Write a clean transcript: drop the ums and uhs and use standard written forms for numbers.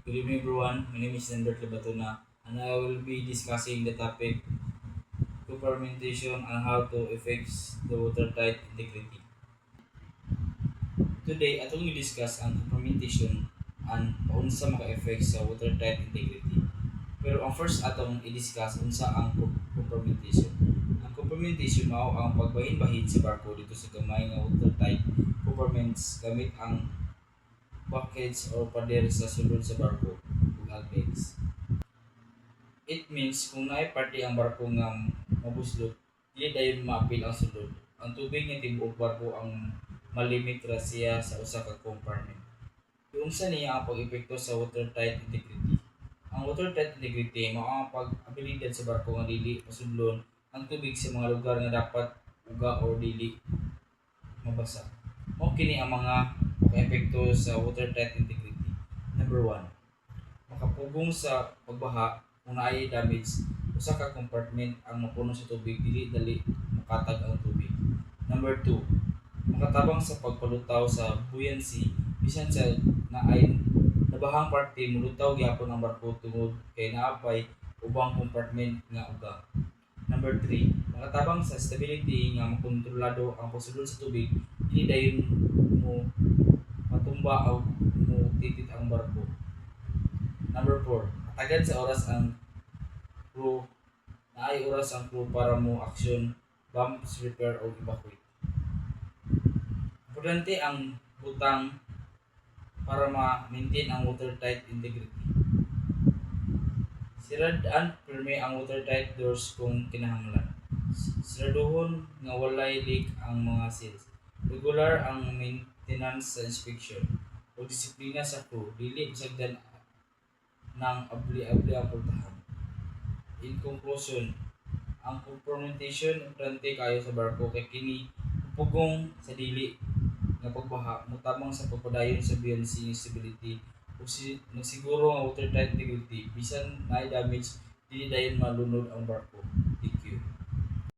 Good evening, everyone. My name is Lambert Labatuna, and I will be discussing the topic fermentation and how to affects the watertight integrity. Today, atong i-discuss ang fermentation and unsa maka-effect sa watertight integrity. Pero ang first atong i-discuss unsa ang fermentation. Ang fermentation mao ang pagbahin-bahin sa barko dito sa gamay nga watertight ferments gamit ang buckets or pader sa sulod sa barko ug alpex. It means kung naay parte ang barko nga mabuslot, dili dayon maapil ang sulod. Ang tubig nga tibuok barko ang malimit ra siya sa usa ka compartment. Unsa niya ang pag-epekto sa watertight integrity? Ang watertight integrity mao ang pag-abilidad sa barko nga dili pasudlon ang tubig sa mga lugar nga dapat uga o dili mabasa. Mao kini ang mga epekto sa watertight integrity. Number 1, makapugong sa pagbaha kung naay damage, usa ka compartment ang mapuno sa tubig dili dali makatag ang tubig. Number 2, makatabang sa pagpalutaw sa buoyancy bisan sa naay nabahang parte mulutaw gyapon ang barko tungod kay naapay ubang compartment nga uga. Number 3, makatabang sa stability nga makontrolado ang pagsulod sa tubig dili dayon mo matumba o mo titit ang barko. Number 4, matagad sa oras ang crew, naay oras ang crew para mo aksyon, bombs, repair o evacuate. Importante ang butang para ma-maintain ang watertight integrity. Siradaan pirmi ang watertight doors kung kinahanglan. Siraduhon nga walay leak ang mga seals. Regular ang maintenance sa inspection o disiplina sa crew, dili bisagdan ng abli-abli ang pultahan. In conclusion, ang fermentation importante kayo sa barko kay kini pugong sa dili nga pagbaha mutabang sa pagpadayon sa buoyancy stability ug nagsiguro nga watertight integrity bisan naay damage dili dayon malunod ang barko.